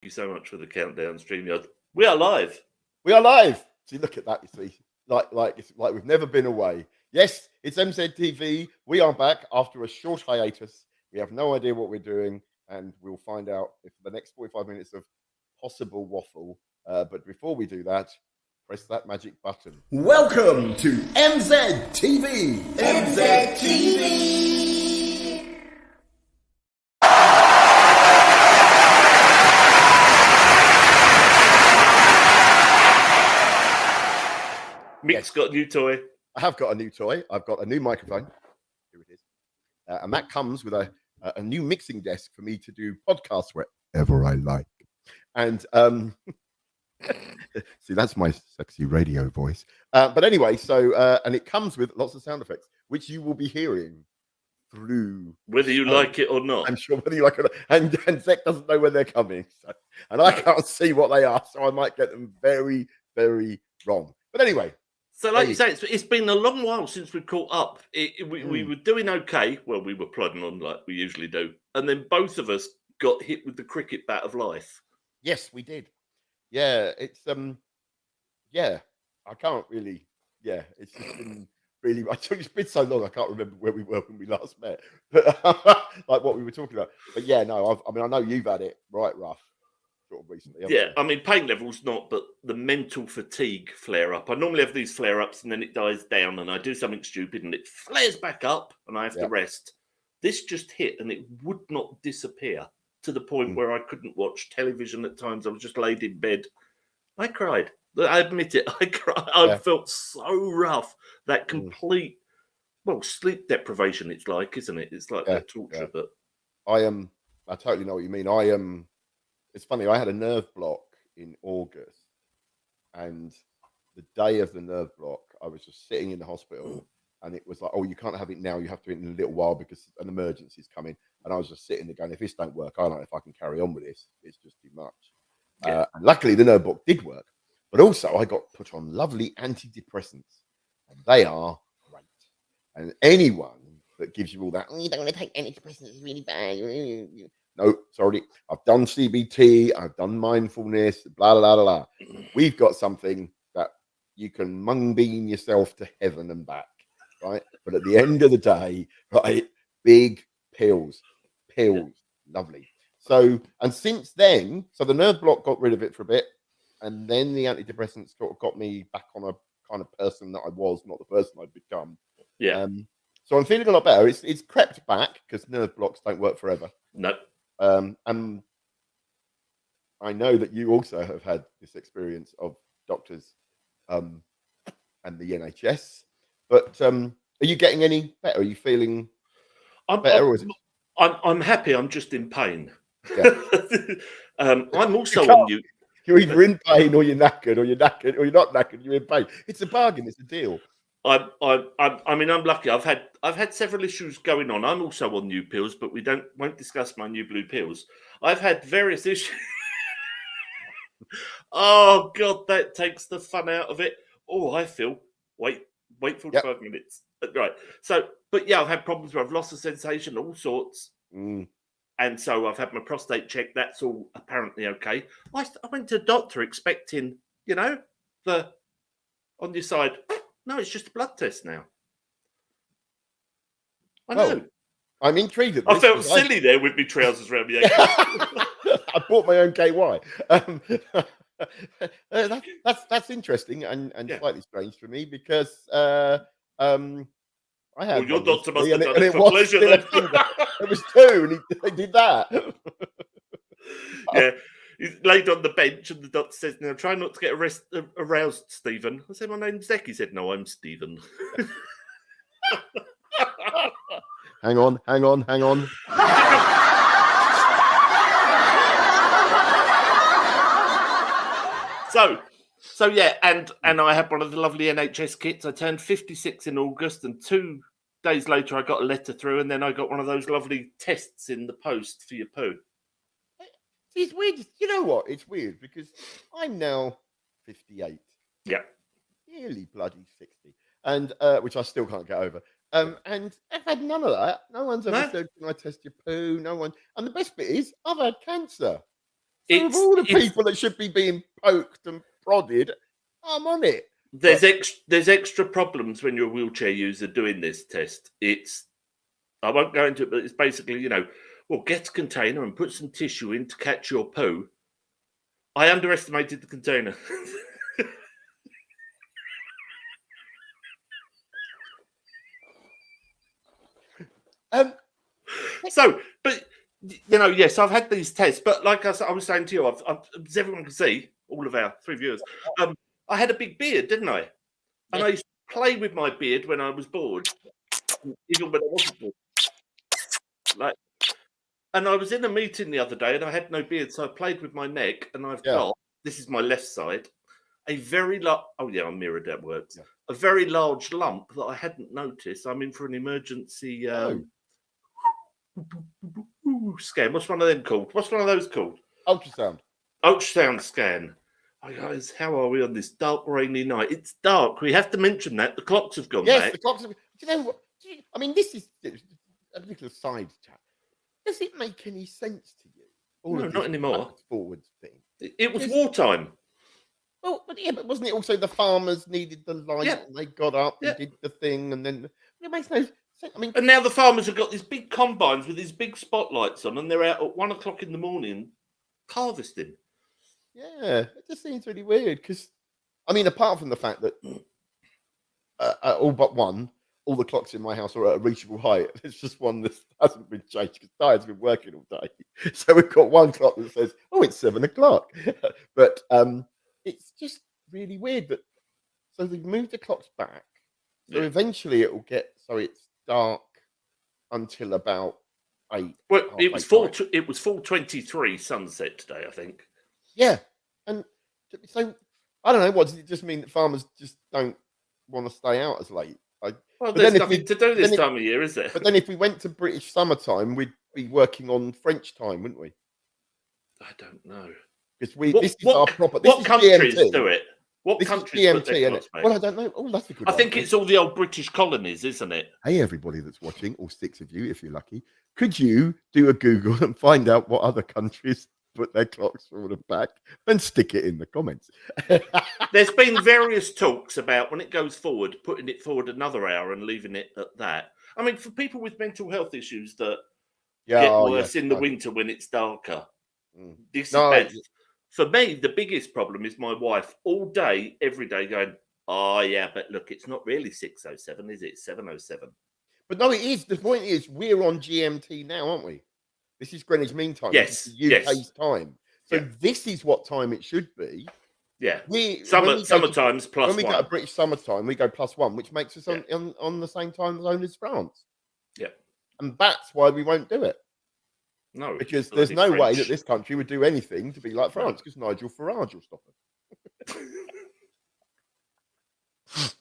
you so much for the countdown, StreamYard. We are live. We are live. See, look at that. You see, it's like we've never been away. Yes, it's MZTV. We are back after a short hiatus. We have no idea what we're doing, and we'll find out if the next 45 minutes of possible waffle. But before we do that, press that magic button. Welcome to MZTV. MZTV. Mik's got a new toy. I have got a new toy. I've got a new microphone. Here it is. And that comes with a new mixing desk for me to do podcasts wherever I like. And see, that's my sexy radio voice. But anyway, so and it comes with lots of sound effects, which you will be hearing through. Whether you like it or not. I'm sure whether you like it or not. And Zec doesn't know when they're coming. So, and I can't see what they are, so I might get them very, very wrong. But anyway. So like you say, it's been a long while since we caught up. We were doing okay. Well, we were plodding on like we usually do. And then both of us got hit with the cricket bat of life. Yes, we did. Yeah, it's yeah, I can't really, yeah, it's just been really, it's been so long, I can't remember where we were when we last met, but like what we were talking about. But yeah, no, I mean, I know you've had it right rough sort of recently. Yeah, I mean, pain levels not, but the mental fatigue flare up. I normally have these flare ups and then it dies down and I do something stupid and it flares back up and I have to rest. This just hit and it would not disappear. To the point where I couldn't watch television at times. I was just laid in bed. I cried. I admit it. I cried. I felt so rough. That complete, well, sleep deprivation. It's like, isn't it? It's like that torture. But I totally know what you mean. It's funny. I had a nerve block in August, and the day of the nerve block, I was just sitting in the hospital. And it was like, oh, you can't have it now. You have to in a little while because an emergency's coming. And I was just sitting there going, if this don't work, I don't know if I can carry on with this. It's just too much. And luckily, the nerve block did work. But also, I got put on lovely antidepressants. And they are great. And anyone that gives you all that, you don't want to take antidepressants, it's really bad. No, sorry. I've done CBT. I've done mindfulness, blah, blah, blah, blah. We've got something that you can mung bean yourself to heaven and back. Right, but at the end of the day, right, big pills, lovely. So, and since then, so the nerve block got rid of it for a bit, and then the antidepressants sort of got me back on a kind of person that I was, not the person I'd become. Yeah. So I'm feeling a lot better. It's crept back because nerve blocks don't work forever. No. And I know that you also have had this experience of doctors, and the NHS. But are you getting any better? Are you feeling better? Or is it... I'm happy. I'm just in pain. Yeah. I'm also on you. You're either in pain or you're knackered, or you're knackered, or you're not knackered. You're in pain. It's a bargain. It's a deal. I mean, I'm lucky. I've had several issues going on. I'm also on new pills, but we won't discuss my new blue pills. I've had various issues. Oh God, that takes the fun out of it. Oh, I feel. Wait 45 minutes. Right. So, but yeah, I've had problems where I've lost the sensation, all sorts. And so I've had my prostate checked. That's all apparently okay. I went to the doctor expecting, on your side. No, it's just a blood test now. I know. I'm intrigued at this. I felt silly there with my trousers around my ankles. I bought my own KY. That's interesting and slightly strange for me because I had. Well, your doctor must have done and it for pleasure. Then. It was two, and they did that. Yeah, he's laid on the bench, and the doctor says, "Now try not to get aroused, Stephen." I said, "My name's Zec." He said, "No, I'm Stephen." Hang on. So yeah, and I had one of the lovely NHS kits. I turned 56 in August, and 2 days later I got a letter through, and then I got one of those lovely tests in the post for your poo. It's weird. You know what? It's weird because I'm now 58. Yeah. Nearly bloody 60. And which I still can't get over. And I've had none of that. No one's ever said, "Can I test your poo?" No one. And the best bit is I've had cancer. Of all the people that should be being poked and prodded, I'm on it. There's extra problems when you're a wheelchair user doing this test. I won't go into it, but it's basically, well, get a container and put some tissue in to catch your poo. I underestimated the container. But yes, I've had these tests, but like I was saying to you, as everyone can see, all of our 3 viewers, I had a big beard, didn't I? And I used to play with my beard when I was bored, even when I wasn't bored. And I was in a meeting the other day, and I had no beard, so I played with my neck, and I've got, this is my left side, a very large, I mirrored that works, a very large lump that I hadn't noticed. I'm in for an emergency scan. What's one of them called? What's one of those called? Ultrasound scan. Oh, guys, how are we on this dark, rainy night? It's dark. We have to mention that. The clocks have gone back. Yes, the clocks have... Do you know what? I mean, this is a little side chat. Does it make any sense to you? No, not anymore. Forwards thing. It was wartime. Well, but wasn't it also the farmers needed the light and they got up and did the thing and then it makes no sense. I mean, and now the farmers have got these big combines with these big spotlights on, and they're out at 1 o'clock in the morning harvesting. Yeah, it just seems really weird because, I mean, apart from the fact that all but one, all the clocks in my house are at a reachable height. It's just one that hasn't been changed because Diane's been working all day. So we've got one clock that says, "Oh, it's 7 o'clock," but it's just really weird that. So they've moved the clocks back. So eventually it will get so it's dark until about 8. Well, it was 4:23 sunset today, I think. Yeah, and so I don't know. What does it just mean that farmers just don't want to stay out as late? Well, there's nothing to do this time of year, is there? But then if we went to British summertime, we'd be working on French time, wouldn't we? I don't know. Because this is our proper. What countries do it? What countries GMT, put their clocks back? Well, I don't know. Oh, that's a good I think it's all the old British colonies, isn't it? Hey, everybody that's watching, all 6 of you, if you're lucky, could you do a Google and find out what other countries put their clocks forward back and stick it in the comments? There's been various talks about when it goes forward, putting it forward another hour and leaving it at that. I mean, for people with mental health issues that get worse in the winter when it's darker, this is bad. For me, the biggest problem is my wife all day, every day going, "Oh, yeah, but look, it's not really 6:07, is it? It's 7:07. But no, it is. The point is, we're on GMT now, aren't we? This is Greenwich Mean Time. Yes. This is UK's time. So this is what time it should be. Yeah. Summertime's plus when we 1. go to British summertime, we go +1, which makes us on the same time zone as France. Yeah. And that's why we won't do it. No. Because there's no way that this country would do anything to be like France, because Nigel Farage will stop us.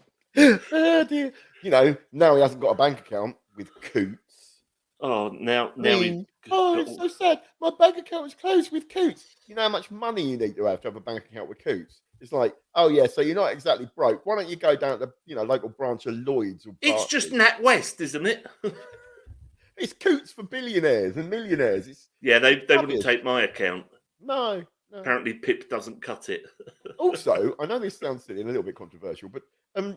Oh, dear. Now he hasn't got a bank account with Coots. Oh, now it's so sad. My bank account was closed with Coots. You know how much money you need to have a bank account with Coots? It's like, oh yeah, so you're not exactly broke. Why don't you go down to the local branch of Lloyd's or It's just NatWest, isn't it? It's Coots for billionaires and millionaires. They wouldn't take my account. No. Apparently Pip doesn't cut it. Also, I know this sounds silly and a little bit controversial, but I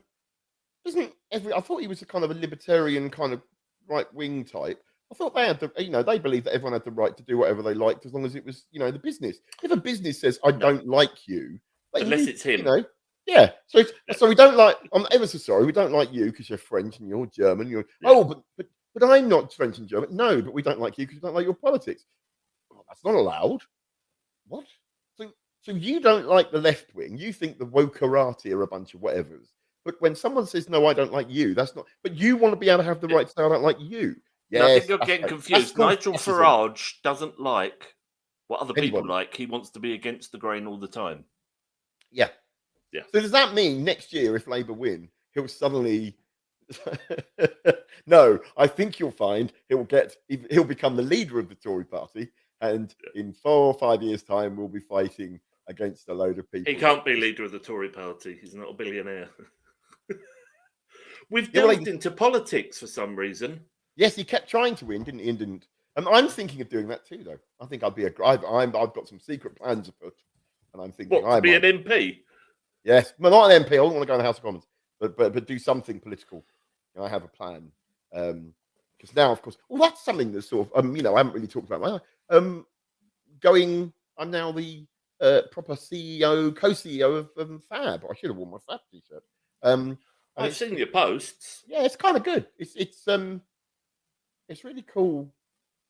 thought he was a kind of a libertarian kind of right-wing type. I thought they had they believed that everyone had the right to do whatever they liked as long as it was, the business. If a business says, "I don't like you," unless it's him. Yeah. So we don't like. I'm ever so sorry. We don't like you because you're French and you're German. But I'm not French and German. No, but we don't like you because we don't like your politics. Oh, that's not allowed. What? So you don't like the left wing. You think the wokerati are a bunch of whatevers. But when someone says, "No, I don't like you," that's not. But you want to be able to have the right to say, "I don't like you." Yes, I think you're getting confused. Nigel Farage doesn't like what other people like. He wants to be against the grain all the time. Yeah. So does that mean next year, if Labour win, he'll suddenly? No, I think you'll find he'll become the leader of the Tory party, and in 4 or 5 years' time, we'll be fighting against a load of people. He can't be leader of the Tory party. He's not a billionaire. We've delved into politics for some reason. Yes, he kept trying to win, didn't he? And didn't. I'm thinking of doing that too, though. I think I'd be I've got some secret plans afoot, and I'm thinking What, to be an MP? Yes, well, not an MP. I don't want to go in the House of Commons, but do something political. I have a plan. Because now, of course, well, that's something that's sort of I haven't really talked about. I'm now the proper CEO, co-CEO of Fab. I should have worn my Fab t-shirt. I've seen your posts. Yeah, it's kind of good. It's really cool.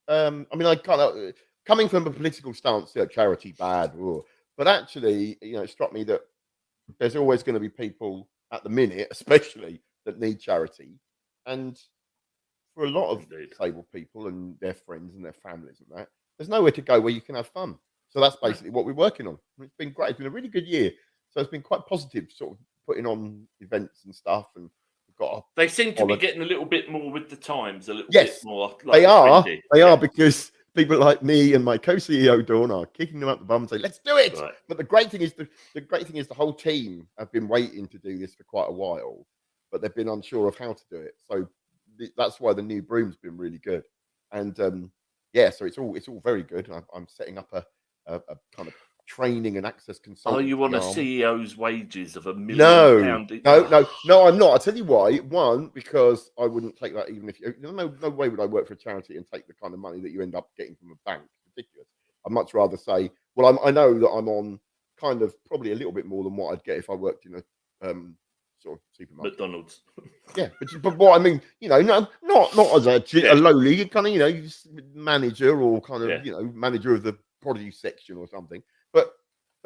I mean, I kind of coming from a political stance, charity bad, but actually, it struck me that there's always going to be people at the minute, especially, that need charity, and for a lot of disabled people and their friends and their families and that, there's nowhere to go where you can have fun. So that's basically what we're working on. It's been great. It's been a really good year. So it's been quite positive, sort of putting on events and stuff. And we've got. They seem to be getting a little bit more with the times, a little bit more. Like they are. Trendy. They are, because people like me and my co-CEO Dawn are kicking them up the bum and say, "Let's do it." Right. But the great thing is the whole team have been waiting to do this for quite a while, but they've been unsure of how to do it. So that's why the new broom's been really good. And so it's all very good. I'm setting up a kind of training and access consultant. Oh, you want a CEO's wages of £1 million? No, I'm not. I'll tell you why. One, because I wouldn't take that, even if no way would I work for a charity and take the kind of money that you end up getting from a bank. It's ridiculous. I'd much rather say, well, I know that I'm on kind of probably a little bit more than what I'd get if I worked in a sort of supermarket. McDonald's. Yeah, but what I mean, not as a lowly kind of, manager or kind of, manager of the produce section or something. But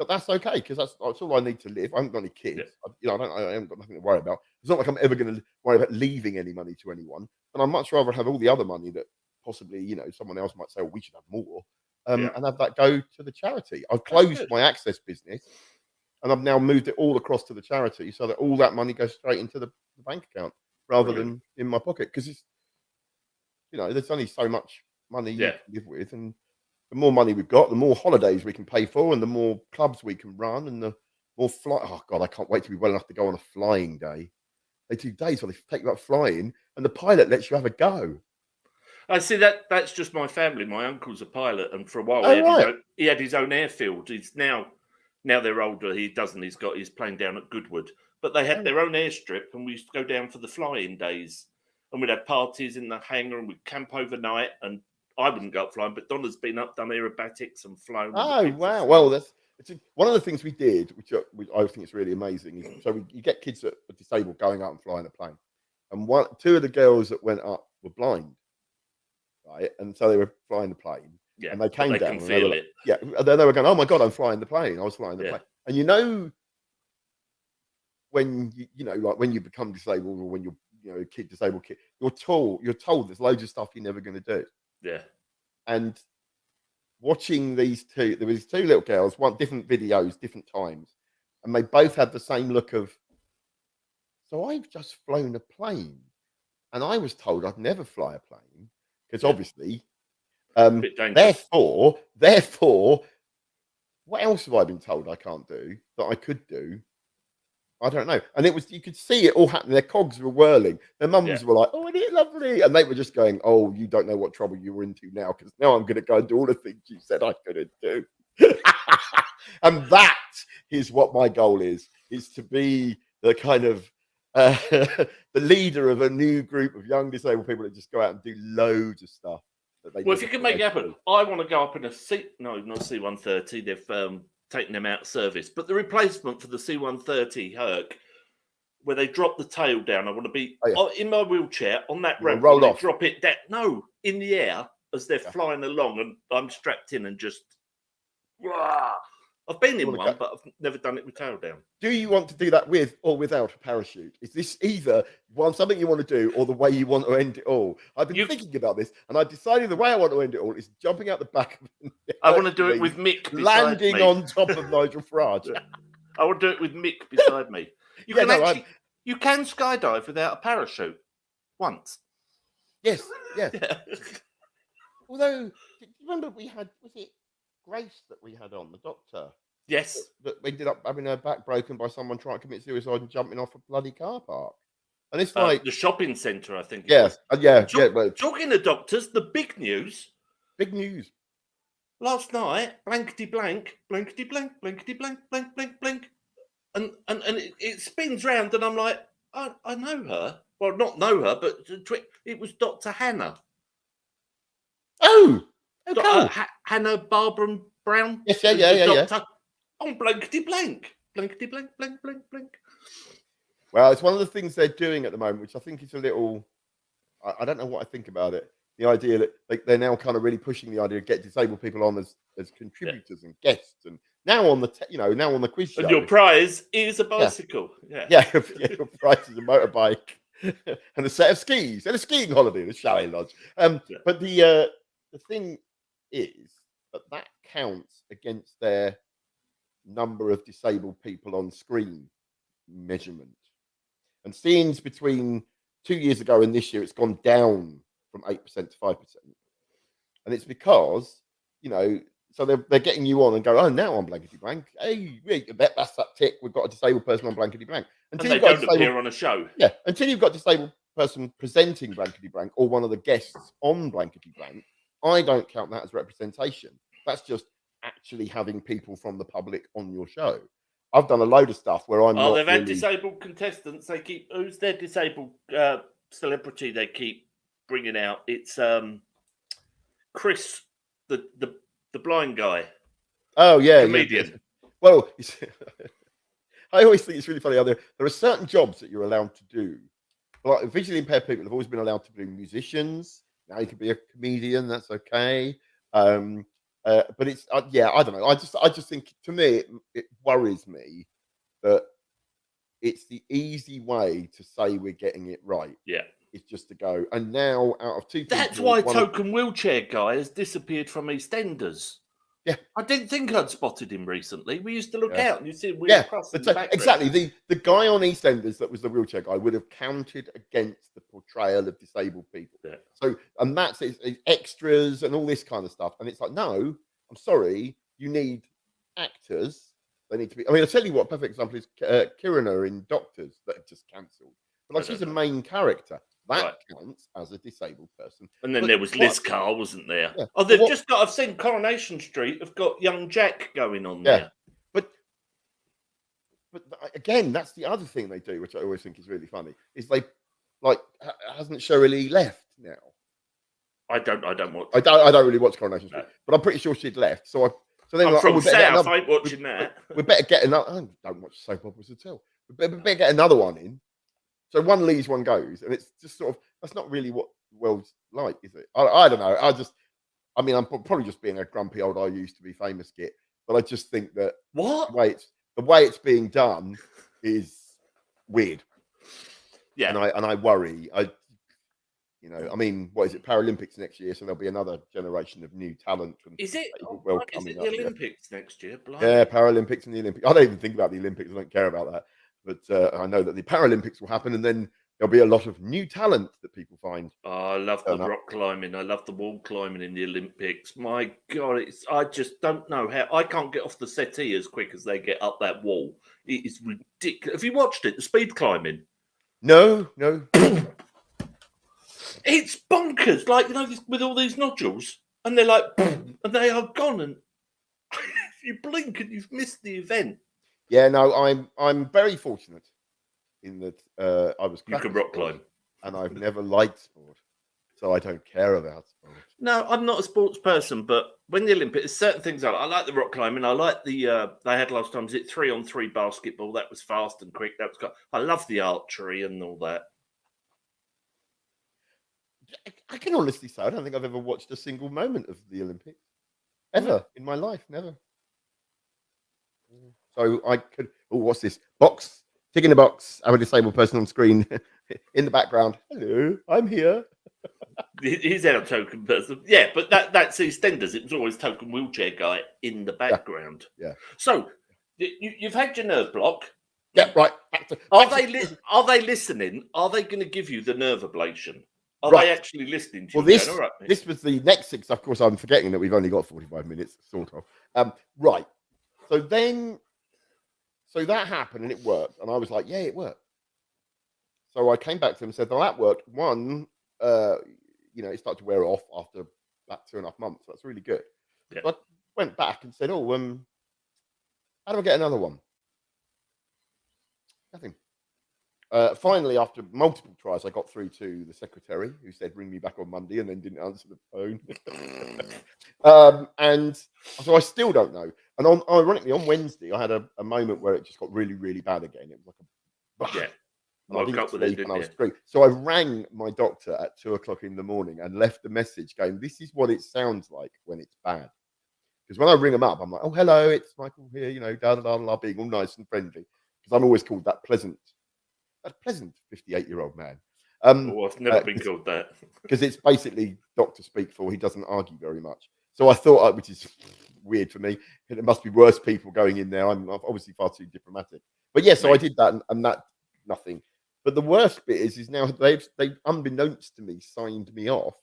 that's okay, because that's all I need to live. I haven't got any kids. Yeah. I haven't got nothing to worry about. It's not like I'm ever going to worry about leaving any money to anyone. And I'd much rather have all the other money that possibly, someone else might say, well, we should have more, and have that go to the charity. I've closed my access business, and I've now moved it all across to the charity, so that all that money goes straight into the bank account rather than in my pocket. Because it's, there's only so much money you can live with, and the more money we've got, the more holidays we can pay for, and the more clubs we can run, and the more flight. Oh God, I can't wait to be well enough to go on a flying day. They do days where they take you up flying, and the pilot lets you have a go. I see that's just my family. My uncle's a pilot, and for a while he had his own airfield. He's now they're older. He doesn't. He's playing down at Goodwood, but they had their own airstrip, and we used to go down for the flying days, and we'd have parties in the hangar, and we'd camp overnight. And I wouldn't go up flying, but Donna's been up, done aerobatics and flown. Oh, wow. Well, it's one of the things we did, which I think is really amazing, is you get kids that are disabled going out and flying a plane. And two of the girls that went up were blind, right? And so they were flying the plane. Yeah, and they came down. Can feel it. Yeah, and then they were going, "Oh my God, I'm flying the plane." I was flying the plane. And when like when you become disabled, or when you're a disabled kid, you're told there's loads of stuff you're never going to do. Yeah. And watching there was two little girls, different videos, different times, and they both had the same look of, so I've just flown a plane, and I was told I'd never fly a plane, because obviously, therefore, what else have I been told I can't do that I could do? I don't know. And you could see it all happening. Their cogs were whirling. Their mums were like, "Oh, isn't it lovely?" And they were just going, "Oh, you don't know what trouble you were into now, because now I'm going to go and do all the things you said I couldn't do." And that is what my goal is to be the kind of the leader of a new group of young disabled people that just go out and do loads of stuff. Well, if you can make it happen, I want to go up in a not C-130. They've taken them out of service, but the replacement for the C-130 Herc, where they drop the tail down, I want to be in my wheelchair on that ramp, roll off, drop it down, in the air as they're flying along, and I'm strapped in and just. I've been in one, but I've never done it with tail down. Do you want to do that with or without a parachute? Is this either something you want to do or the way you want to end it all? I've been thinking about this, and I've decided the way I want to end it all is jumping out the back of I want to do it with Mick landing on top of Nigel Farage. I want to do it with Mick beside me. You can skydive without a parachute once. Yes. Yeah. Although, do you remember was it Grace that we had on, the doctor? Yes. That ended up having her back broken by someone trying to commit suicide and jumping off a bloody car park. And it's like the shopping centre, I think. Yeah. Talking to doctors, the big news. Big news. last night, blankety blank, blankety blank, blankety blank, blank, blank, blank. And it spins round, and I'm like, I know her. Well, not know her, but it was Dr. Hannah. Oh, cool. Hannah Barbara Brown. Yes, yeah. Doctor on blankety blank, blankety blank, blank, blank, blank. Well, it's one of the things they're doing at the moment, which I think is a little. I don't know what I think about it. The idea that they're now kind of really pushing the idea of get disabled people on as contributors and guests, and now on the now on the quiz show. And your prize is a bicycle. Yeah, your prize is a motorbike and a set of skis and a skiing holiday in a chalet lodge. But the thing is that counts against their number of disabled people on screen measurement. And scenes between 2 years ago and this year, it's gone down from 8% to 5%. And it's because, so they're getting you on and go, oh, now on blankety blank. Hey, that's that tick. We've got a disabled person on blankety blank. Until they don't appear on a show. Yeah, until you've got a disabled person presenting blankety blank or one of the guests on blankety blank, I don't count that as representation. That's just actually having people from the public on your show. I've done a load of stuff where I'm not. They've had disabled contestants. They keep. Who's their disabled celebrity? They keep bringing out. It's Chris, the blind guy. Oh yeah, comedian. Yeah. Well, I always think it's really funny. There are certain jobs that you're allowed to do. Like visually impaired people have always been allowed to be musicians. Now you can be a comedian. That's okay. But it's I don't know. I just think, to me, it worries me that it's the easy way to say we're getting it right. Yeah, it's just to go. And now out of two people, that's why token wheelchair guy has disappeared from EastEnders. Yeah, I didn't think I'd spotted him recently. We used to look out, and you see across the background. Exactly. The guy on EastEnders that was the wheelchair guy would have counted against the portrayal of disabled people. Yeah. So, and that's it's extras and all this kind of stuff. And it's like, no, I'm sorry, you need actors. They need to be. I mean, I'll tell you what. A perfect example is Kirina in Doctors that have just cancelled. But she's a main character. That counts as a disabled person. And then there was Liz Carr, wasn't there? Yeah. Oh, they've just got. I've seen Coronation Street. Have got Young Jack going on there. But again, that's the other thing they do, which I always think is really funny. Is they hasn't Shirley Lee left now? I don't watch. I don't really watch Coronation Street, but I'm pretty sure she'd left. So then I'm from South. I ain't watching that. We better get another. I don't watch soap operas at all. We better get another one in. So one leaves, one goes, and it's just sort of, that's not really what the world's like, is it? I don't know. I'm probably just being a grumpy old I used to be famous git, but I just think that the way it's being done is weird. Yeah, and I worry. What is it? Paralympics next year, so there'll be another generation of new talent. Is it? Is it the Olympics next year? Yeah, Paralympics and the Olympics. I don't even think about the Olympics. I don't care about that. But I know that the Paralympics will happen, and then there'll be a lot of new talent that people find. Oh, I love the rock climbing. I love the wall climbing in the Olympics. My God, I just don't know how. I can't get off the settee as quick as they get up that wall. It is ridiculous. Have you watched it? The speed climbing? No. It's bonkers. Like, with all these nodules, and they're like, and they are gone, and you blink and you've missed the event. Yeah, no, I'm very fortunate in that I was. You can rock climb, and I've never liked sport, so I don't care about sport. No, I'm not a sports person, but when the Olympics, there's certain things I like the rock climbing. I like the they had last time. Was it 3-on-3 basketball? That was fast and quick. That was good. I love the archery and all that. I can honestly say I don't think I've ever watched a single moment of the Olympics ever in my life. Never. So I could. Oh, what's this box? Tick in the box. I'm a disabled person on screen in the background. Hello, I'm here. He's our token person. Yeah, but that's EastEnders. It was always token wheelchair guy in the background. Yeah. So you've had your nerve block. Yeah, right. Are they listening? Are they going to give you the nerve ablation? Are they actually listening to you? Well, this was the next six. Of course, I'm forgetting that we've only got 45 minutes, sort of. Right. So that happened and it worked. And I was like, yeah, it worked. So I came back to him and said, well, that worked. One, it started to wear off after about 2.5 months. That's really good. Yeah. So I went back and said, "Oh, how do I get another one?" Nothing. Finally, after multiple tries, I got through to the secretary, who said, "Ring me back on Monday," and then didn't answer the phone. And so I still don't know. And ironically, on Wednesday, I had a moment where it just got really, really bad again. It was like a Yeah. and I Woke didn't up with it, sleep, didn't and I was you? screwed. So I rang my doctor at 2:00 in the morning and left a message going, "This is what it sounds like when it's bad." Because when I ring them up, I'm like, "Oh, hello, it's Michael here," da da da da, being all nice and friendly. Because I'm always called that pleasant 58-year-old man. Oh, I've never been called that. Because it's basically doctor speak for he doesn't argue very much. So I thought, which is weird for me, there must be worse people going in there. I'm obviously far too diplomatic. But yeah, so I did that, and that nothing. But the worst bit is now they've unbeknownst to me signed me off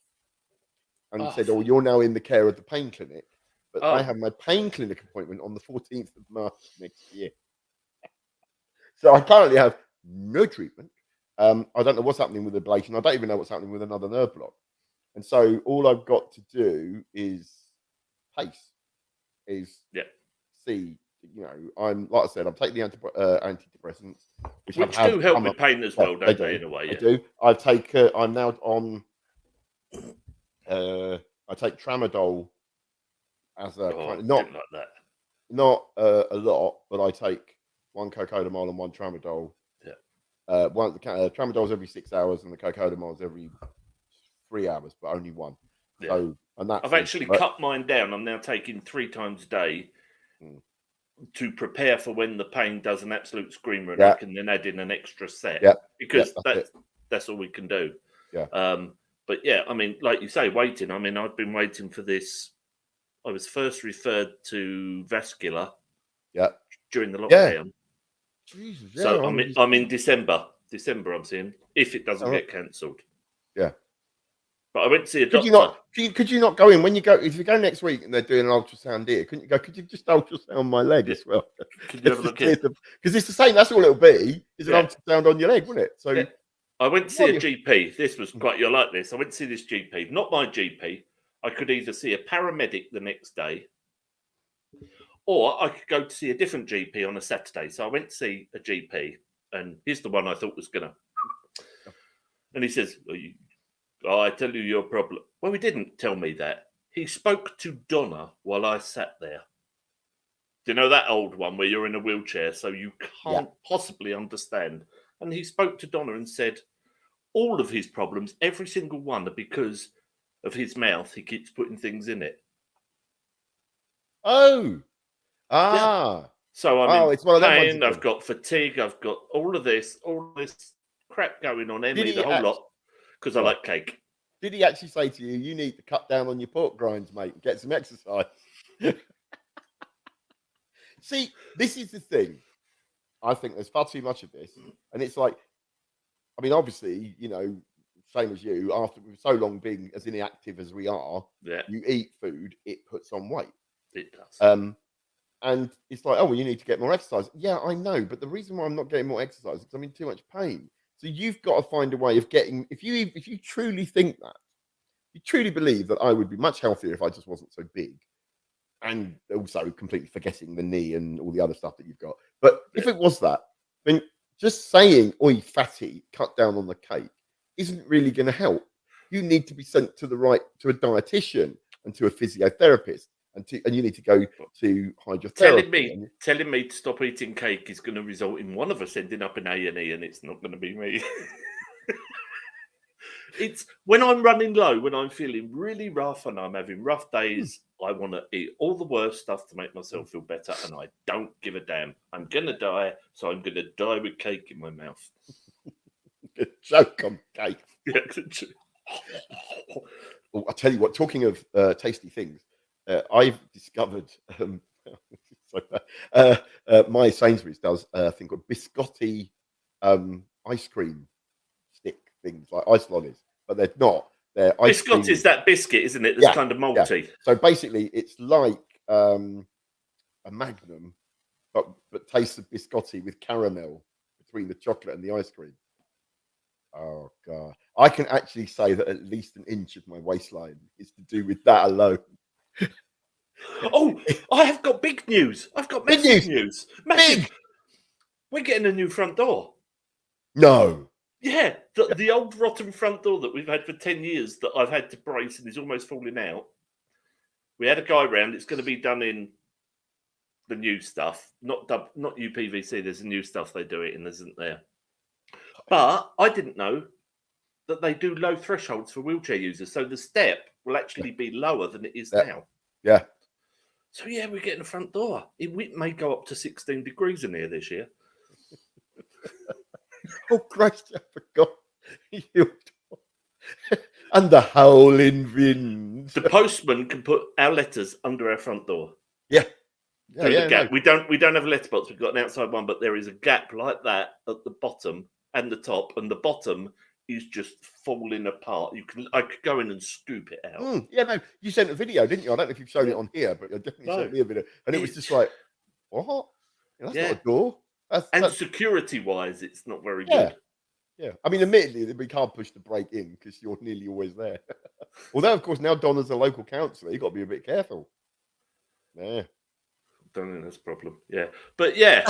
and said, "Oh, you're now in the care of the pain clinic." But I have my pain clinic appointment on the 14th of March next year. So I currently have no treatment. I don't know what's happening with ablation. I don't even know what's happening with another nerve block. And so all I've got to do is pace, see, I'm, like I said, I'm taking the antidepressants, which do help with pain as well, don't they, in a way? I do. I'm now on, I take tramadol as a not like that. Not a lot, but I take one cocodamol and one tramadol. Yeah. One tramadol's every 6 hours, and the cocodamol's every 3 hours, but only one. Yeah. So, and that's I've actually cut mine down. I'm now taking 3 times a day to prepare for when the pain does an absolute screamer, and I can then add in an extra set. Because that's all we can do. But yeah, I mean, like you say, waiting. I mean, I've been waiting for this. I was first referred to vascular during the lockdown. Jesus, so I'm in December. I'm seeing if it doesn't get cancelled. Yeah. But I went to see a doctor. Could you not go in when you go? If you go next week and they're doing an ultrasound here, couldn't you go? Could you just ultrasound my leg as well? Could you have a look at? Because it's the same. That's all it'll be. Is an ultrasound on your leg, wouldn't it? So I went to see a GP. This was quite. You're like this. I went to see this GP, not my GP. I could either see a paramedic the next day, or I could go to see a different GP on a Saturday. So I went to see a GP, and here's the one I thought was gonna. And he says, I tell you your problem. Well, he didn't tell me that. He spoke to Donna while I sat there. Do you know that old one where you're in a wheelchair, so you can't possibly understand? And he spoke to Donna and said, all of his problems, every single one, are because of his mouth. He keeps putting things in it. So I'm in it's one of them pain. ones. I've got fatigue. I've got all this crap going on. Emily, the whole lot, because I like cake. Did he actually say to you, "You need to cut down on your pork grinds, mate, and get some exercise"? See, this is the thing. I think there's far too much of this, and it's like, I mean, obviously, same as you. After so long being as inactive as we are, you eat food, it puts on weight. It does. And it's like, oh, well, you need to get more exercise. Yeah, I know, but the reason why I'm not getting more exercise is because I'm in too much pain. So you've got to find a way of getting. If you truly think that, you truly believe that I would be much healthier if I just wasn't so big, and also completely forgetting the knee and all the other stuff that you've got. But if it was that, then just saying, "Oi, fatty, cut down on the cake," isn't really going to help. You need to be sent to a dietitian and to a physiotherapist, and you need to go to hydrotherapy. Telling me to stop eating cake is going to result in one of us ending up in A&E, and it's not going to be me. It's when I'm running low, when I'm feeling really rough and I'm having rough days, I want to eat all the worst stuff to make myself feel better, and I don't give a damn. I'm going to die, so I'm going to die with cake in my mouth. Good joke on cake. Well, I'll tell you what, talking of tasty things, I've discovered my Sainsbury's does a thing called biscotti ice cream stick things, like ice lollies, but they're not. They're ice biscotti cream. Is that biscuit, isn't it? That's kind of malty. Yeah. So basically, it's like a Magnum, but tastes of biscotti with caramel between the chocolate and the ice cream. Oh God! I can actually say that at least an inch of my waistline is to do with that alone. Oh, I have got big news. I've got Big massive news. news. Massive. Big. We're getting a new front door. No. Yeah, the old rotten front door that we've had for 10 years that I've had to brace and is almost falling out. We had a guy round. It's going to be done in the new stuff, not UPVC. There's a new stuff they do it in, isn't there? But I didn't know that they do low thresholds for wheelchair users. So the step will actually be lower than it is now. Yeah. So, yeah, we're getting a front door. It may go up to 16 degrees in here this year. Oh, Christ, I forgot. And the howling wind. The postman can put our letters under our front door. Yeah. Through the gap. No. We don't have a letterbox. We've got an outside one, but there is a gap like that at the bottom and the top, and the bottom is just falling apart. I could go in and scoop it out. Yeah, no, you sent a video, didn't you? I don't know if you've shown it on here, but you definitely sent me a video, and it was just like, what? That's not a door. That's security-wise, it's not very good. Yeah, I mean, admittedly, we can't push the brake in because you're nearly always there. Although, of course, now Donna's a local councillor, you've got to be a bit careful. Yeah. Don't think that's a problem. Yeah. But yeah.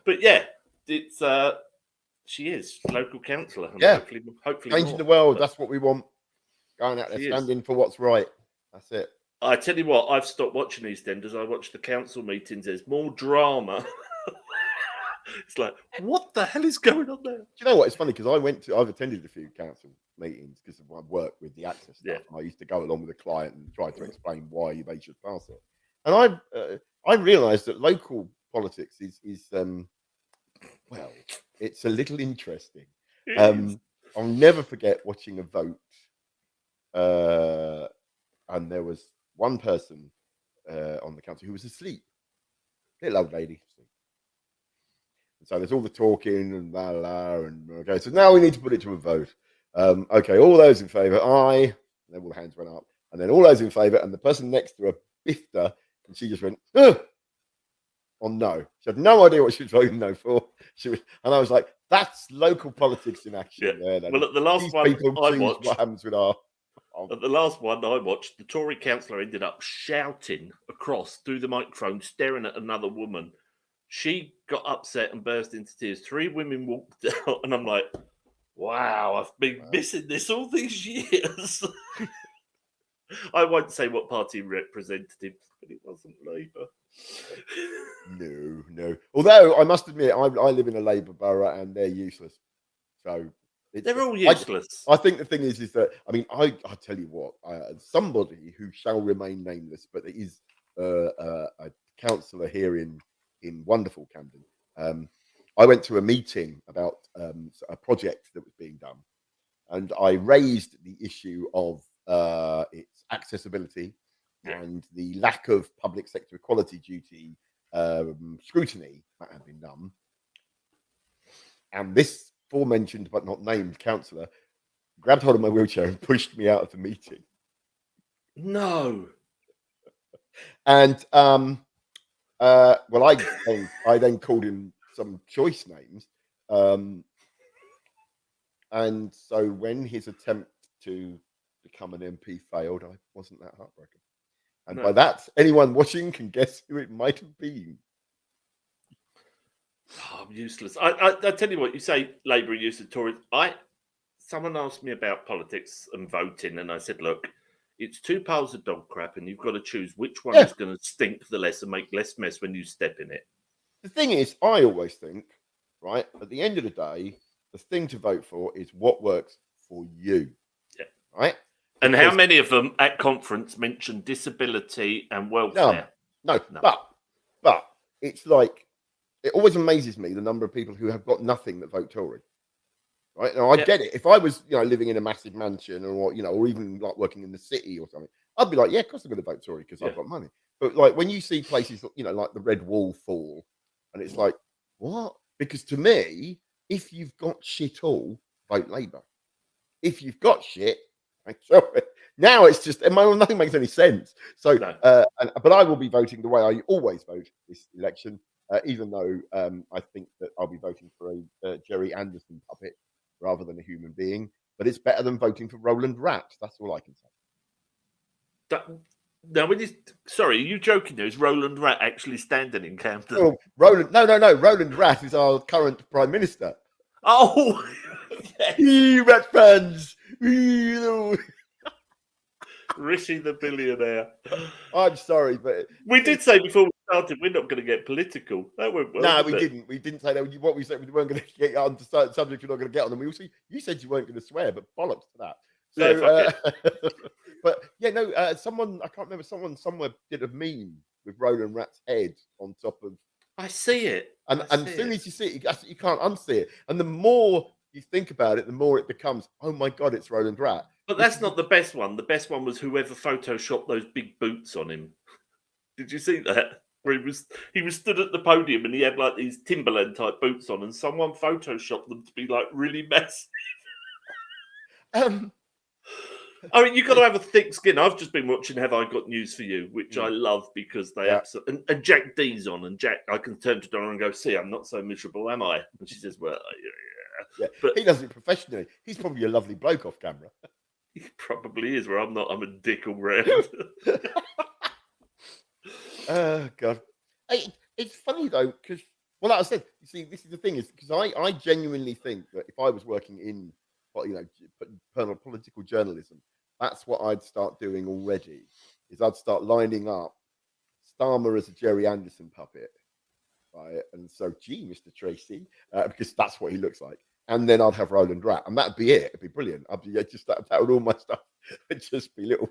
But yeah, it's she is local councillor. Yeah. Hopefully changing more. the world, that's what we want. Going out there, standing for what's right. That's it. I tell you what, I've stopped watching EastEnders. I watch the council meetings. There's more drama. It's like, what the hell is going on there? Do you know what? It's funny because I've attended a few council meetings because of my work with the access stuff. Yeah. I used to go along with a client and try to explain why they should pass it. And I realised that local politics is well, it's a little interesting. I'll never forget watching a vote, and there was one person on the council who was asleep, little old lady. So there's all the talking and blah, blah, and okay, so now we need to put it to a vote. Okay, all those in favour, aye. And then all the hands went up. And then all those in favour, and the person next to her biffed her, and she just went, on no. She had no idea what she was voting no for. And I was like, that's local politics in action. Yeah. There, well, at the last one I watched, what happens with our... At the last one I watched, the Tory councillor ended up shouting across through the microphone, staring at another woman. She got upset and burst into tears. 3 women walked out, and I'm like, wow, I've been missing this all these years. I won't say what party represented him, but it wasn't Labour. No. Although, I must admit, I live in a Labour borough, and they're useless. So they're all useless. I think the thing is that, I mean, I tell you what, somebody who shall remain nameless, but there is a councillor here in wonderful Camden. I went to a meeting about a project that was being done, and I raised the issue of its accessibility and the lack of public sector equality duty scrutiny that had been done. And this aforementioned but not named councillor grabbed hold of my wheelchair and pushed me out of the meeting. No. And well, I then called him some choice names, and so when his attempt to become an MP failed, I wasn't that heartbroken. And by that, anyone watching can guess who it might have been. Oh, I'm useless. I tell you what, you say Labour use of Tories. Someone asked me about politics and voting, and I said, look, it's 2 piles of dog crap, and you've got to choose which one is going to stink the less and make less mess when you step in it. The thing is, I always think, right, at the end of the day, the thing to vote for is what works for you. Yeah. Right? And because how many of them at conference mention disability and welfare? No. But it's like, it always amazes me the number of people who have got nothing that vote Tory. Right now, I get it. If I was, living in a massive mansion, or or even like working in the city or something, I'd be like, yeah, of course I'm going to vote Tory because I've got money. But like when you see places, like the Red Wall fall, and it's like, what? Because to me, if you've got shit all, vote Labour. If you've got shit, now it's just nothing makes any sense. So, but I will be voting the way I always vote this election, even though I think that I'll be voting for a Jerry Anderson puppet rather than a human being. But it's better than voting for Roland Rat. That's all I can say. Now, sorry, are you joking? Is Roland Rat actually standing in Camden? Oh, Roland, no. Roland Rat is our current Prime Minister. Oh, yes. Rat fans. Rishi the billionaire. I'm sorry, but We did say before we started we're not going to get political. That went well. No, we didn't. We didn't say that. What we said, we weren't going to get on to certain subjects. We're not going to get on them. We also, you said you weren't going to swear, but bollocks to that. So, Yeah, but yeah, no. Someone, I can't remember. Someone somewhere did a meme with Roland Rat's head on top of. I see it. And as soon as you see it, you can't unsee it. And the more you think about it, the more it becomes, oh my god, it's Roland Rat. But that's not the best one. The best one was whoever photoshopped those big boots on him. Did you see that? Where he was stood at the podium and he had like these Timberland type boots on, and someone photoshopped them to be like really massive. I mean, you've got to have a thick skin. I've just been watching Have I Got News For You, which I love because they absolutely... And Jack D's on, and Jack, I can turn to Donna and go, see, I'm not so miserable, am I? And she says, well, yeah. But he does it professionally. He's probably a lovely bloke off camera. He probably is, where I'm not. I'm a dick all round. Oh, God. It's funny, though, because, well, like I said, you see, this is the thing, is because I genuinely think that if I was working in, political journalism, that's what I'd start doing already, is I'd start lining up Starmer as a Jerry Anderson puppet, right? And so, gee, Mr. Tracy, because that's what he looks like. And then I'd have Roland Rat, and that'd be it. It'd be brilliant. I'd be just that would all my stuff. It'd just be little.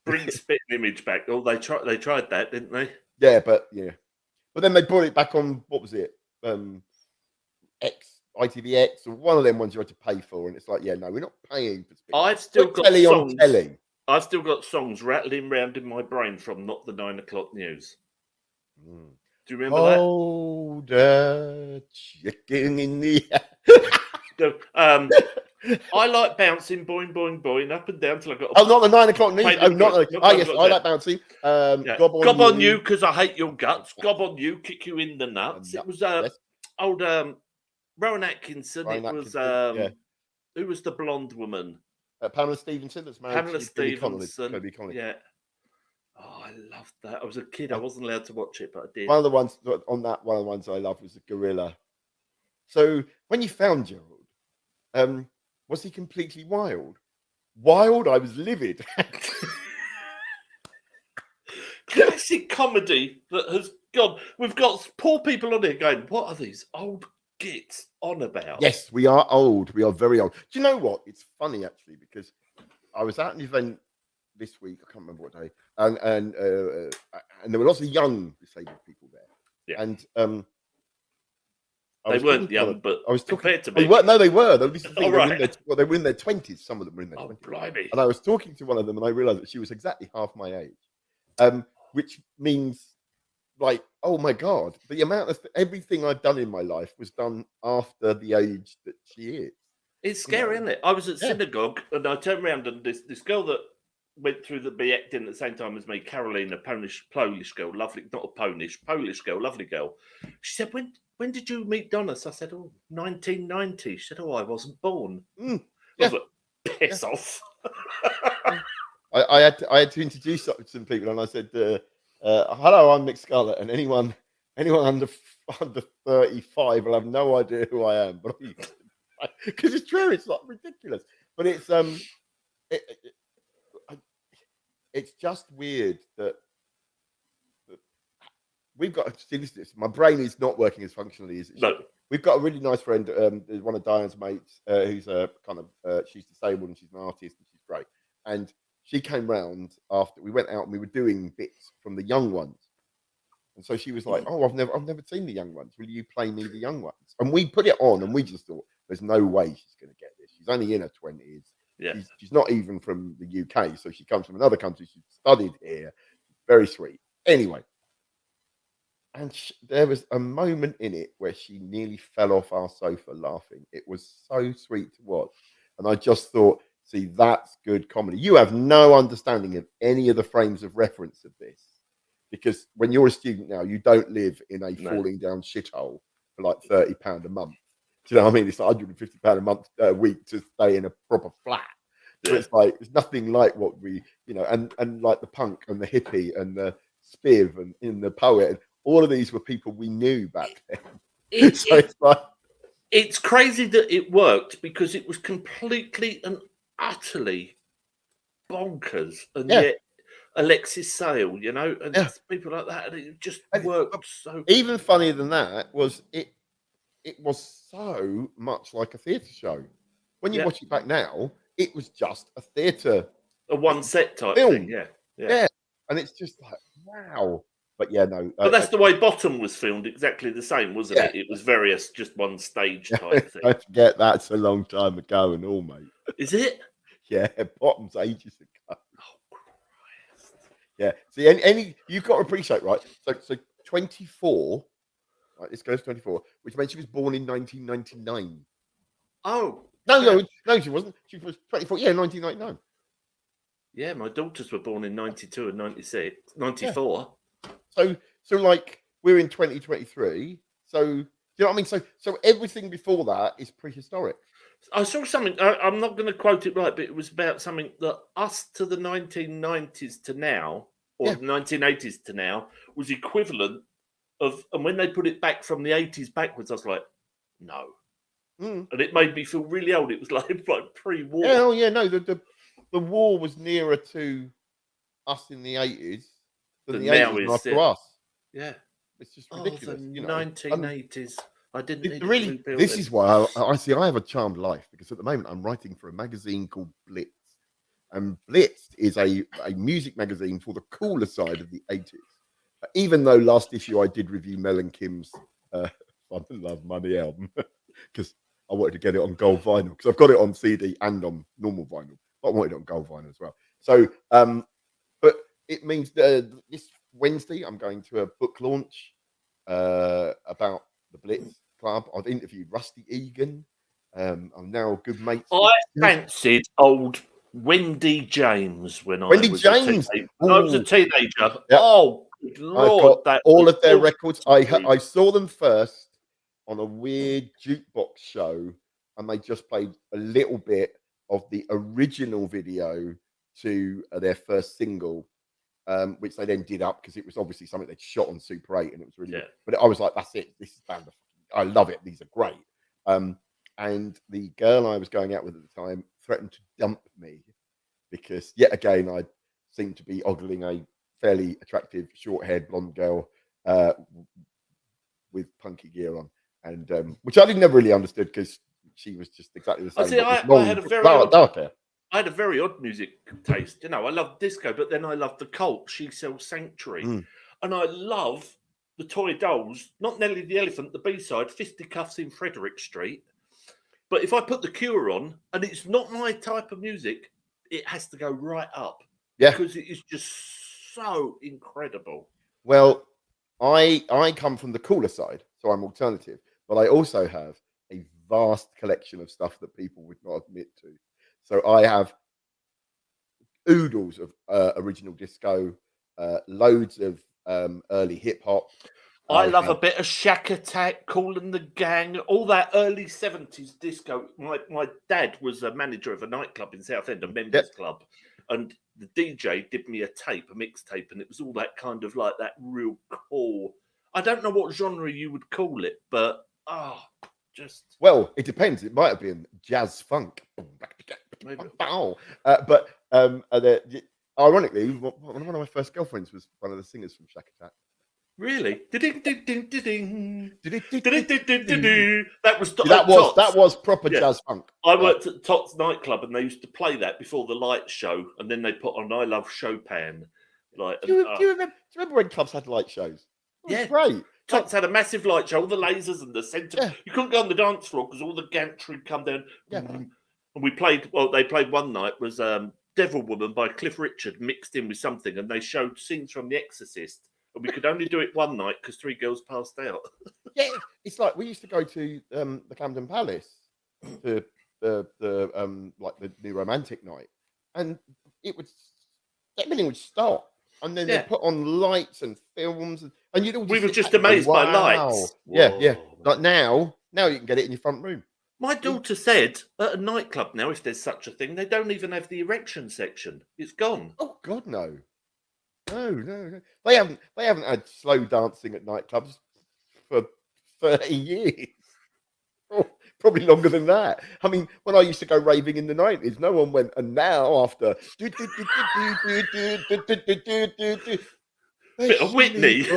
Bring spitting image back. Oh, they tried that, didn't they? Yeah, but then they brought it back on. What was it? ITVX, or one of them ones you had to pay for, and it's like, yeah, no, we're not paying for spitting. I've still got telly songs. On telly. I've still got songs rattling round in my brain from not the 9 o'clock news. Do you remember that? Oh, the chicken in the So, I like bouncing, boing, boing, boing, up and down till I got. Not the 9 o'clock news. Yes, I like bouncing. Gob on you because I hate your guts. Gob on you, kick you in the nuts. It was old Rowan Atkinson. Who was the blonde woman? Pamela Stevenson. That's married Pamela to Stevenson. Toby Connolly. Yeah. Oh, I loved that. I was a kid. I wasn't allowed to watch it, but I did. One of the ones I loved was the gorilla. So when you found Gerald, was he completely wild? Wild? I was livid. Classic comedy that has gone. We've got poor people on here going, what are these old gits on about? Yes, we are old. We are very old. Do you know what? It's funny, actually, because I was at an event this week. I can't remember what day. And there were lots of young disabled people there. Yeah. And they weren't young, but I was compared to me. They were. They were the thing, they were in their 20s. Some of them were in their 20s. Blimey. And I was talking to one of them, and I realised that she was exactly half my age, which means, like, oh my God, the amount of everything I've done in my life was done after the age that she is. It's scary, isn't it? I was at synagogue, and I turned around, and this girl that went through the be acting at the same time as me, Caroline, a Polish girl, lovely, not a Polish girl, lovely girl. She said, when did you meet Donna? So I said, 1990. She said, I wasn't born. I was like, piss off. I had to introduce some people, and I said, hello, I'm Mick Scarlett, and anyone under 35 will have no idea who I am. But because it's true, it's not ridiculous. But it's just weird that we've got. See, my brain is not working as functionally as it should. We've got a really nice friend, one of Diane's mates, who's a kind of she's disabled and she's an artist and she's great. And she came round after we went out and we were doing bits from the young ones. And so she was like, "Oh, I've never seen the young ones. Will you play me the young ones?" And we put it on, and we just thought, "There's no way she's going to get this. She's only in her 20s. Yeah, she's not even from the UK, so she comes from another country. She studied here. Very sweet. Anyway." And there was a moment in it where she nearly fell off our sofa laughing. It was so sweet to watch. And I just thought, see, that's good comedy. You have no understanding of any of the frames of reference of this. Because when you're a student now, you don't live in a falling down shithole for like £30 a month. Do you know what I mean? It's like £150 a week to stay in a proper flat. So it's like it's nothing like what we, and like the punk and the hippie and the spiv and in the poet. All of these were people we knew back then. So it's like it's crazy that it worked because it was completely and utterly bonkers, and yet Alexis Sale, and people like that, and it just worked so. Even funnier than that was it was so much like a theatre show. When you watch it back now, it was just a theatre, a one set type film. thing, yeah, and it's just like wow. But no. But that's the way Bottom was filmed, exactly the same, wasn't it? It was various, just one stage type thing. Don't forget that's a long time ago and all, mate. Is it? Yeah, Bottom's ages ago. Oh Christ! Yeah. See, any you've got to appreciate, right? So 24. Right, this goes 24, which meant she was born in 1999. Oh no, she wasn't. She was 24. Yeah, 1999. Yeah, my daughters were born in 92 and 96, 94. So like we're in 2023. So do you know what I mean? So everything before that is prehistoric. I saw something. I'm not going to quote it right, but it was about something that us to the 1990s to now, or the 1980s to now, was equivalent of. And when they put it back from the 80s backwards, I was like, no. And it made me feel really old. It was like pre-war. Oh yeah, no. The war was nearer to us in the 80s than the 80s are to us. Yeah, it's just ridiculous. The 1980s. I didn't really. This is why I see. I have a charmed life because at the moment I'm writing for a magazine called Blitz, and Blitz is a music magazine for the cooler side of the 80s. Even though last issue I did review Mel and Kim's "Fun and Love Money" album because I wanted to get it on gold vinyl because I've got it on CD and on normal vinyl, but I wanted it on gold vinyl as well. So, but it means this Wednesday I'm going to a book launch about the Blitz Club. I've interviewed Rusty Egan. I'm now good mates. I fancied old Wendy James when I was a teenager. Yep. Oh, good Lord! I've got all of their records. I saw them first on a weird jukebox show, and they just played a little bit of the original video to their first single, which they then did up because it was obviously something they'd shot on Super 8, and it was really good. But I was like, that's it. This is band. I love it. These are great. And the girl I was going out with at the time threatened to dump me because yet again I seemed to be ogling a fairly attractive short-haired blonde girl with punky gear on, and which I never really understood because she was just exactly the same. I had a very odd music taste. I love disco, but then I love the Cult, She Sells Sanctuary, and I love the Toy Dolls, not Nelly the Elephant, the B-side, Fisticuffs in Frederick Street. But if I put The Cure on, and it's not my type of music, it has to go right up. Yeah. Because it is just so incredible. Well, I come from the cooler side, so I'm alternative. But I also have a vast collection of stuff that people would not admit to. So I have oodles of original disco, loads of early hip hop. I love a bit of Shack Attack, Kool and the Gang, all that early 70s disco. My dad was a manager of a nightclub in Southend, a members club, and the DJ did me a mixtape, and it was all that kind of like that real cool. I don't know what genre you would call it, but well, it depends. It might have been jazz funk. Maybe. But ironically, one of my first girlfriends was one of the singers from Shack Attack. Really? That was proper jazz funk. I worked at Tots nightclub, and they used to play that before the light show, and then they put on "I Love Chopin." Do you remember when clubs had light shows? Yeah, great. Tots had a massive light show, all the lasers and the centre. Yeah. You couldn't go on the dance floor because all the gantry would come down. Yeah. And we played. Well, they played one night was "Devil Woman" by Cliff Richard mixed in with something, and they showed scenes from The Exorcist. And we could only do it one night because 3 girls passed out. Yeah, it's like we used to go to the Camden Palace to the like the new romantic night, and everything would stop, and then they put on lights and films, and we were just amazed by lights. Yeah. Like now you can get it in your front room. My daughter said at a nightclub now, if there's such a thing, they don't even have the erection section. It's gone. Oh God, no. No. They haven't had slow dancing at nightclubs for 30 years. Oh, probably longer than that. I mean, when I used to go raving in the 90s, no one went, and now after Bit of Whitney.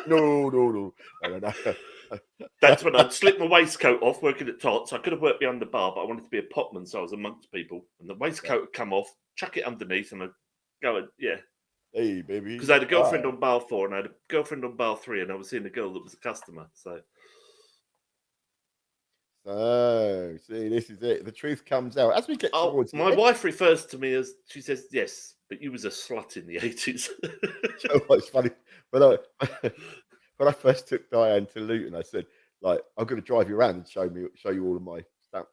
No. That's when I'd slip my waistcoat off working at Tots. I could have worked behind the bar, but I wanted to be a popman, so I was amongst people. And the waistcoat would come off, chuck it underneath, and I'd go and, yeah. Hey, baby. Because I had a girlfriend on bar 4 and I had a girlfriend on bar 3, and I was seeing a girl that was a customer. So see, this is it. The truth comes out as we get towards. My wife refers to me as, she says, yes, but you was a slut in the 80s. It's funny when I first took Diane to Luton, I said, like, I'm going to drive you around and show you all of my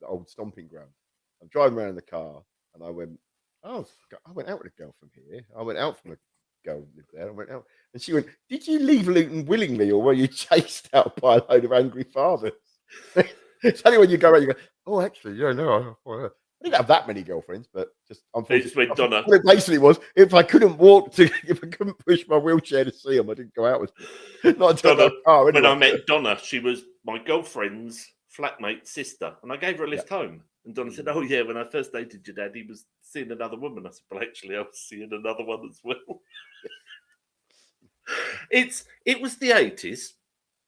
old stomping grounds. I'm driving around in the car, and I went out with a girl from here. I went out from a girl who lived there. I went out, and she went, "Did you leave Luton willingly, or were you chased out by a load of angry fathers?" It's only when you go around, you go, "Oh, actually, yeah, no, I didn't have that many girlfriends, but just unfortunately, Donna. What it basically was, if I couldn't push my wheelchair to see them, I didn't go out with them. Not until Donna, car, anyway. when I met Donna, she was my girlfriend's flatmate's sister, and I gave her a lift home. And Donna said, "Oh yeah, when I first dated your dad, he was seeing another woman." I said, "Well, actually, I was seeing another one as well." It was the 80s.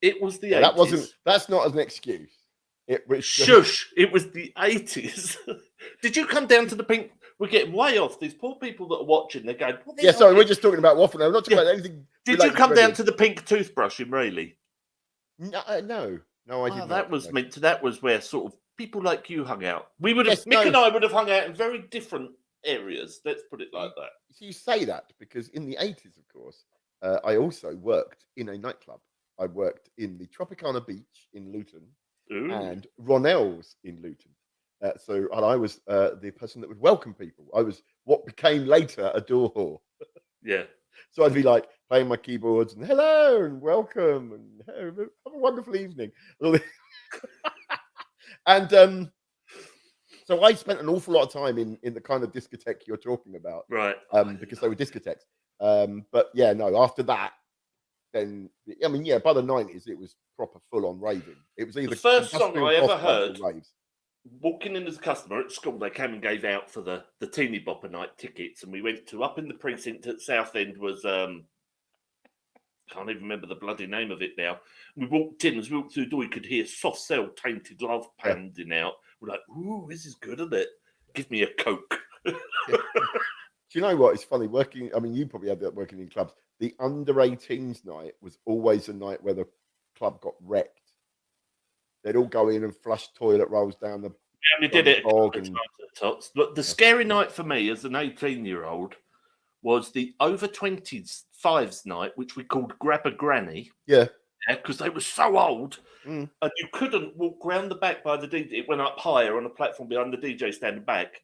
It was the 80s. That's not an excuse. It was Shush! It was the 80s. Did you come down to the pink? We're getting way off. These poor people that are watching, they're going, "Yeah, sorry, we're just talking about waffle now. We're not talking about anything." Did you come down to the pink toothbrush in Rayleigh? No, I did not. That was meant to. That was where sort of people like you hung out. We would have, Mick and I would have hung out in very different areas. Let's put it like that. You say that because in the 80s, of course, I also worked in a nightclub. I worked in the Tropicana Beach in Luton. Ooh. And Ronell's in Luton. And I was the person that would welcome people. I was what became later a door whore. Yeah. So I'd be like playing my keyboards and hello and welcome and hey, have a wonderful evening. And so I spent an awful lot of time in the kind of discotheque you're talking about. Right. Because they were discotheques. But yeah, no, after that, then I mean, yeah, by the 90s it was proper full-on raving. It was either the first song I ever heard walking in as a customer at school. They came and gave out for the teeny bopper night tickets, and we went to up in the precinct at Southend was can't even remember the bloody name of it now. We walked in, as we walked through the door, we could hear Soft Cell Tainted Love pounding out. We're like, "Ooh, this is good, isn't it? Give me a Coke." Do you know what? It's funny working. I mean, you probably had that working in clubs. The under 18s night was always a night where the club got wrecked. They'd all go in and flush toilet rolls down the. Yeah, we did it a couple of times at Tots. But the scary night for me as an 18-year-old was the over 25s night, which we called Grab a Granny. Yeah. Because they were so old, and you couldn't walk round the back by the DJ. It went up higher on a platform behind the DJ standing back.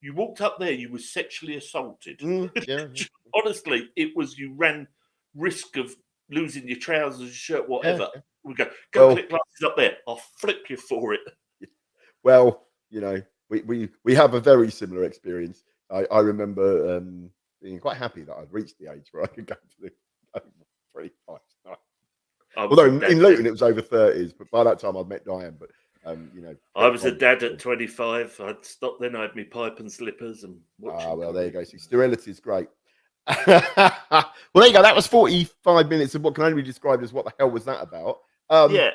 You walked up there, you were sexually assaulted. Yeah. Honestly, it was, you ran risk of losing your trousers, your shirt, whatever. Yeah. We go click glasses up there. I'll flip you for it. Well, you know, we have a very similar experience. I remember being quite happy that I'd reached the age where I could go to the over 25 night. Although in Luton it was over 30s, but by that time I'd met Diane. But you know, I was a dad at 25. I'd stopped then. I had my pipe and slippers and. Well, there you go. See, sterility is great. Well, there you go. That was 45 minutes of what can only be described as what the hell was that about? Yeah,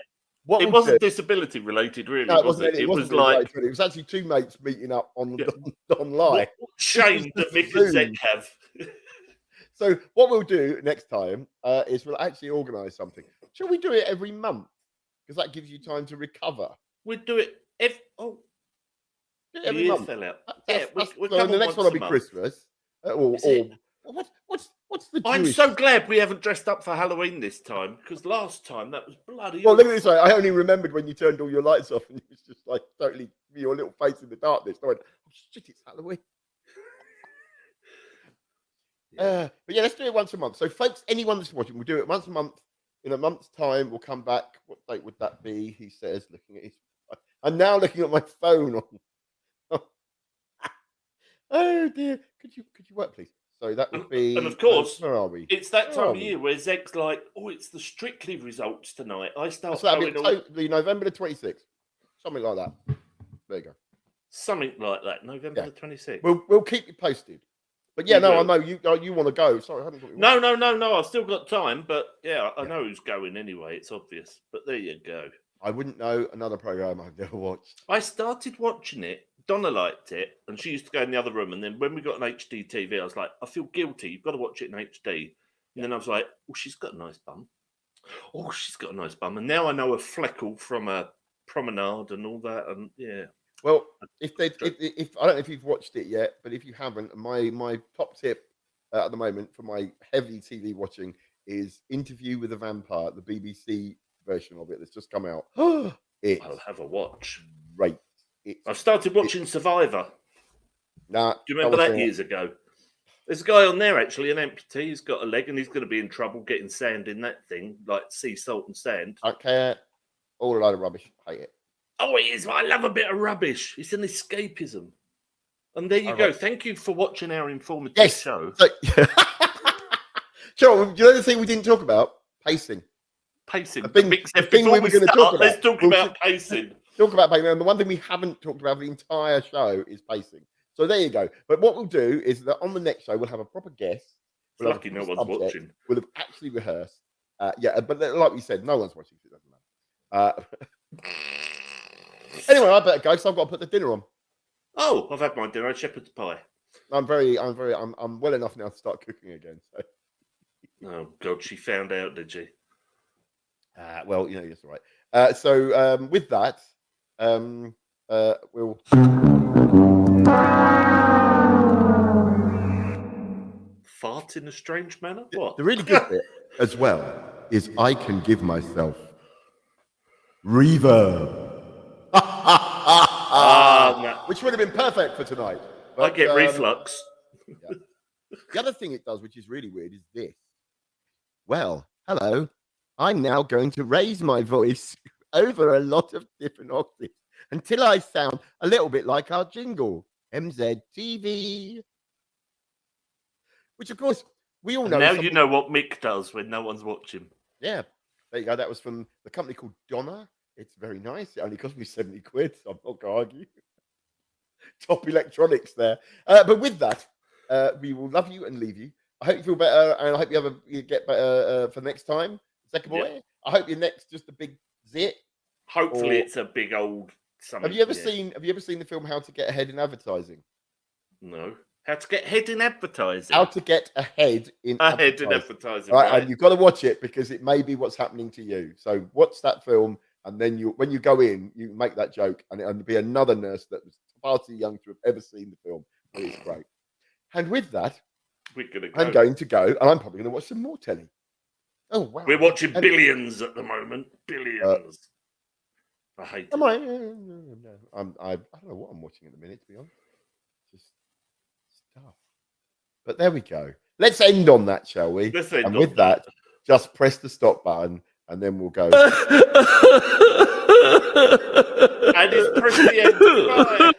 it wasn't disability related, really. No, was it? It was like it was actually two mates meeting up online. What shame that Mik and Zec have. So what we'll do next time is we'll actually organise something. Shall we do it every month? Because that gives you time to recover. We'd do it every month. Fell out. So the next one will be Christmas. What's the? I'm so glad we haven't dressed up for Halloween this time, because last time that was bloody. Well, look at this way. I only remembered when you turned all your lights off and it was just like totally your little face in the darkness. I went, "Oh shit, it's Halloween." But yeah, let's do it once a month. So, folks, anyone that's watching, we'll do it once a month. In a month's time, we'll come back. What date would that be? He says, looking at his. I'm now looking at my phone. Oh dear! Could you work, please? Sorry, that would be. And of course, where are we? it's that Where time are of we? year where Zek's like, "Oh, it's the Strictly results tonight." I start So that'd be going all, totally November the 26th, something like that. There you go. something like that. November Yeah. the 26th. We'll keep you posted. But yeah, We no, I will. know you want to go. Sorry, I haven't got you. No. I've still got time, but yeah, I Yeah. know who's going anyway. It's obvious. But there you go. I wouldn't know another program I've never watched. I started watching it. Donna liked it, and she used to go in the other room. And then when we got an HD TV, I was like, I feel guilty. You've got to watch it in HD. And then I was like, oh, she's got a nice bum. Oh, she's got a nice bum. And now I know a Fleckle from a promenade and all that. And yeah. Well, if I don't know if you've watched it yet, but if you haven't, my top tip at the moment for my heavy TV watching is Interview with a Vampire, the BBC version of it that's just come out. It's I'll have a watch. great. I've started watching Survivor. Nah, Do you remember that years ago? There's a guy on there, actually, an amputee. He's got a leg and he's going to be in trouble getting sand in that thing, like sea salt and sand. I don't care. All a load of rubbish. Hate it. Oh, it is. I love a bit of rubbish. It's an escapism. And there you go. Thank you for watching our informative show. So, sure. You know the thing we didn't talk about? Pacing. Pacing. The thing we were going to talk about. Let's talk about pacing. Talk about pacing. And the one thing we haven't talked about the entire show is pacing. So there you go. But what we'll do is that on the next show, we'll have a proper guest. It's lucky no one's watching. We'll have actually rehearsed. But like we said, no one's watching. So it doesn't matter. Anyway, I better go, so I've got to put the dinner on. Oh, I've had my dinner. I had shepherd's pie. I'm well enough now to start cooking again. So. Oh God, she found out, did she? Well, you know, it's all right. So with that, we'll. Fart in a strange manner? What? The really good bit as well is I can give myself reverb. No. Which would have been perfect for tonight. But, I get reflux. Yeah. The other thing it does, which is really weird, is this. Well, hello. I'm now going to raise my voice over a lot of different octaves until I sound a little bit like our jingle, MZ TV. Which, of course, we all know. Now you know what Mick does when no one's watching. Yeah. There you go. That was from the company called Donna. It's very nice. It only cost me 70 quid, so I'm not going to argue. Top electronics there. But with that, we will love you and leave you. I hope you feel better, and I hope you get better for next time. Second boy. Yeah. I hope your next just a big zit. Hopefully, it's a big old something. Have you ever seen the film How to Get Ahead in Advertising? No. How to Get Ahead in Advertising. How to Get Ahead in Advertising. Right. And you've got to watch it because it may be what's happening to you. So watch that film, and then when you go in, you make that joke, and it'll be another nurse that was far too young to have ever seen the film. But it's great. And with that, I'm going to go, and I'm probably going to watch some more telly. Oh wow! We're watching Billions at the moment. Billions. I hate it. I don't know what I'm watching at the minute, to be honest. Just stuff. But there we go. Let's end on that, shall we? And with that, just press the stop button, and then we'll go. And it's press the end. Bye.